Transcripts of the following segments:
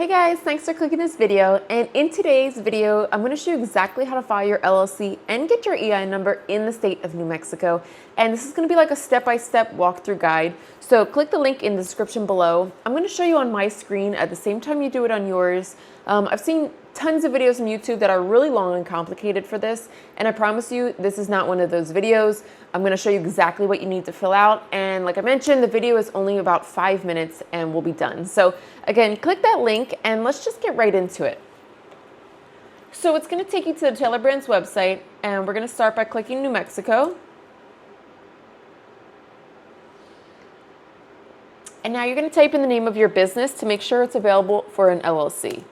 Hey guys, thanks for clicking this video. And in today's video, I'm going to show you exactly how to file your LLC and get your EIN number in the state of New Mexico. And this is going to be like a step-by-step walkthrough guide. So click the link in the description below. I'm going to show you on my screen at the same time you do it on yours. I've seen tons of videos on YouTube that are really long and complicated for this, and I promise you this is not one of those videos. I'm going to show you exactly what you need to fill out, and like I mentioned, the video is only about 5 minutes and we'll be done. So again, click that link and let's just get right into it. So it's going to take you to the Tailor Brand's website, and we're going to start by clicking New Mexico. And now you're going to type in the name of your business to make sure it's available for an LLC.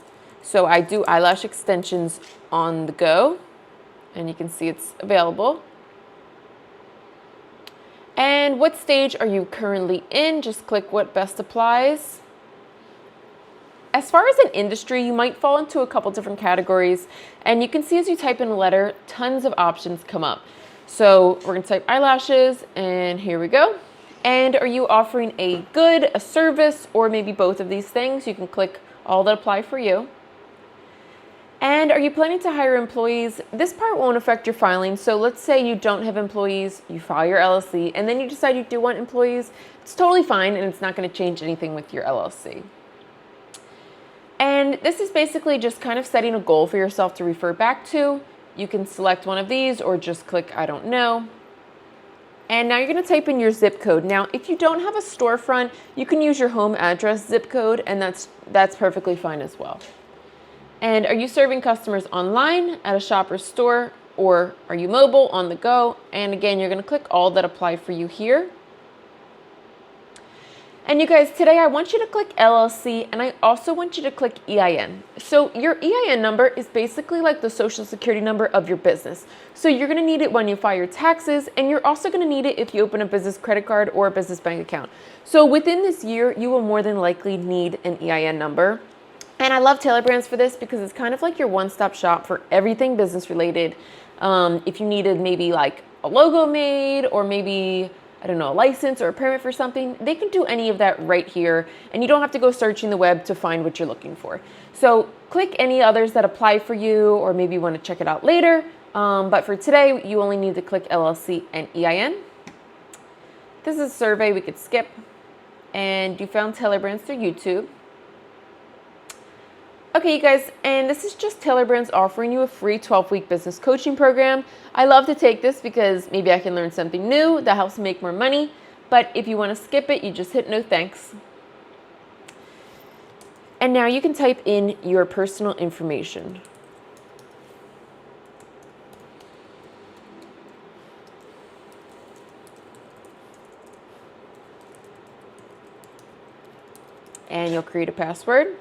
So I do eyelash extensions on the go, and you can see it's available. And what stage are you currently in? Just click what best applies. As far as an industry, you might fall into a couple different categories, and you can see as you type in a letter, tons of options come up. So we're going to type eyelashes, and here we go. And are you offering a good, a service, or maybe both of these things? You can click all that apply for you. And are you planning to hire employees? This part won't affect your filing. So let's say you don't have employees, you file your LLC, and then you decide you do want employees. It's totally fine, and it's not going to change anything with your LLC. And this is basically just kind of setting a goal for yourself to refer back to. You can select one of these or just click I don't know. And now you're going to type in your zip code. Now, if you don't have a storefront, you can use your home address zip code, and that's perfectly fine as well. And are you serving customers online, at a shop or store, or are you mobile, on the go? And again, you're going to click all that apply for you here. And you guys, today I want you to click LLC, and I also want you to click EIN. So your EIN number is basically like the social security number of your business. So you're going to need it when you file your taxes, and you're also going to need it if you open a business credit card or a business bank account. So within this year, you will more than likely need an EIN number. And I love Tailor Brands for this because it's kind of like your one-stop shop for everything business related. If you needed maybe like a logo made, or maybe, I don't know, a license or a permit for something, they can do any of that right here, and you don't have to go searching the web to find what you're looking for. So click any others that apply for you, or maybe you want to check it out later. But for today, you only need to click LLC and EIN. This is a survey we could skip, and you found Tailor Brands through YouTube. Okay, you guys, and this is just Tailor Brands offering you a free 12-week business coaching program. I love to take this because maybe I can learn something new that helps me make more money. But if you want to skip it, you just hit no thanks. And now you can type in your personal information. And you'll create a password.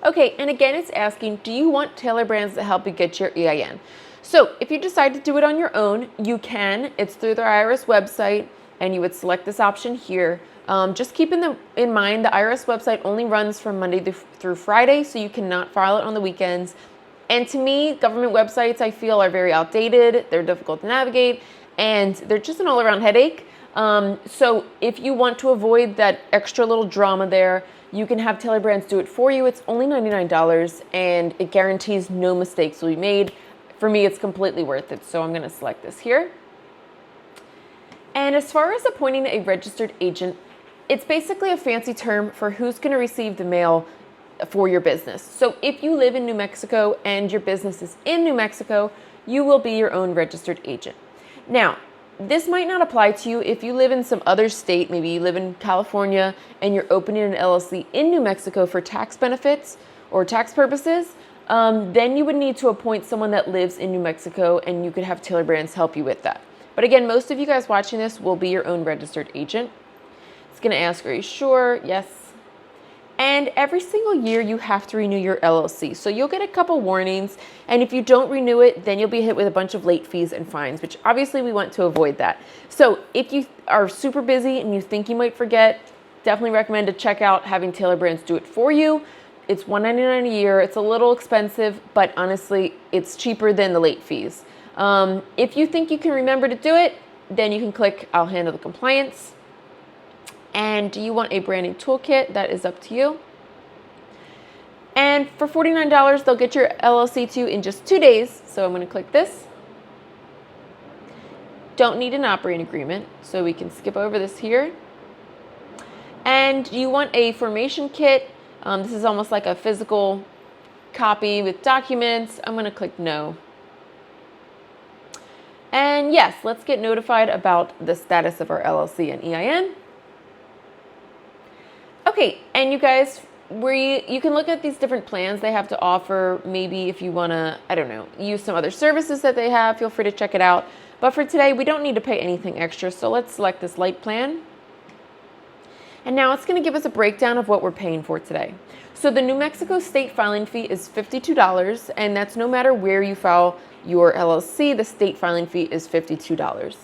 Okay, and again, it's asking, do you want Tailor Brands to help you get your EIN? So if you decide to do it on your own, you can. It's through the IRS website, and you would select this option here. Just keep in mind, the IRS website only runs from Monday through Friday, so you cannot file it on the weekends. And to me, government websites, I feel, are very outdated. They're difficult to navigate, and they're just an all-around headache. So if you want to avoid that extra little drama there, you can have Tailor Brands do it for you. It's only $99, and it guarantees no mistakes will be made. For me, it's completely worth it. So I'm going to select this here. And as far as appointing a registered agent, it's basically a fancy term for who's going to receive the mail for your business. So if you live in New Mexico and your business is in New Mexico, you will be your own registered agent. Now, this might not apply to you if you live in some other state. Maybe you live in California and you're opening an LLC in New Mexico for tax benefits or tax purposes. Then you would need to appoint someone that lives in New Mexico, and you could have Tailor Brands help you with that. But again, most of you guys watching this will be your own registered agent. It's going to ask, are you sure? Yes. And every single year you have to renew your LLC. So you'll get a couple warnings, and if you don't renew it, then you'll be hit with a bunch of late fees and fines, which obviously we want to avoid that. So if you are super busy and you think you might forget, definitely recommend to check out having Tailor Brands do it for you. It's $199 a year. It's a little expensive, but honestly, it's cheaper than the late fees. If you think you can remember to do it, Then you can click I'll handle the compliance. And do you want a branding toolkit? That is up to you. And for $49, they'll get your LLC to you in just 2 days. So I'm going to click this. Don't need an operating agreement, so we can skip over this here. And you want a formation kit. This is almost like a physical copy with documents. I'm going to click no. And yes, let's get notified about the status of our LLC and EIN. Okay, and you guys, you can look at these different plans they have to offer. Maybe if you want to, I don't know, use some other services that they have, feel free to check it out. But for today, we don't need to pay anything extra, so let's select this light plan. And now it's going to give us a breakdown of what we're paying for today. So the New Mexico state filing fee is $52, and that's no matter where you file your LLC, the state filing fee is $52.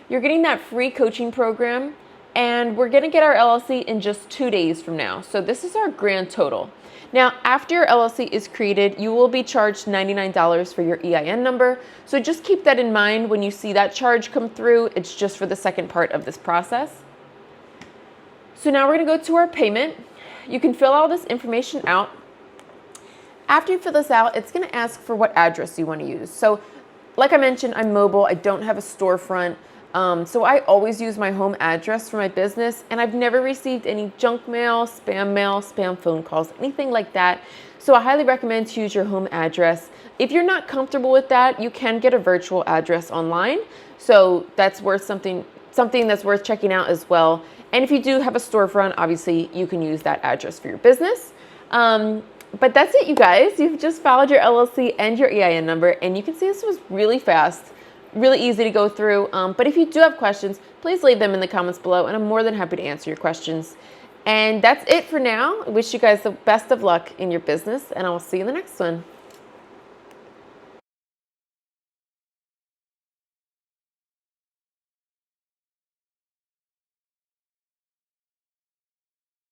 You're getting that free coaching program, and we're going to get our LLC in just 2 days from now. So this is our grand total. Now, after your LLC is created, you will be charged $99 for your EIN number. So just keep that in mind when you see that charge come through. It's just for the second part of this process. So now we're going to go to our payment. You can fill all this information out. After you fill this out, it's going to ask for what address you want to use. So like I mentioned, I'm mobile. I don't have a storefront. So I always use my home address for my business, and I've never received any junk mail, spam phone calls, anything like that. So I highly recommend to use your home address. If you're not comfortable with that, you can get a virtual address online. So that's worth something that's worth checking out as well. And if you do have a storefront, obviously you can use that address for your business. But that's it, you guys. You've just filed your LLC and your EIN number, and you can see this was really fast. Really easy to go through, but if you do have questions, please leave them in the comments below, and I'm more than happy to answer your questions. And that's it for now. I wish you guys the best of luck in your business, and I will see you in the next one.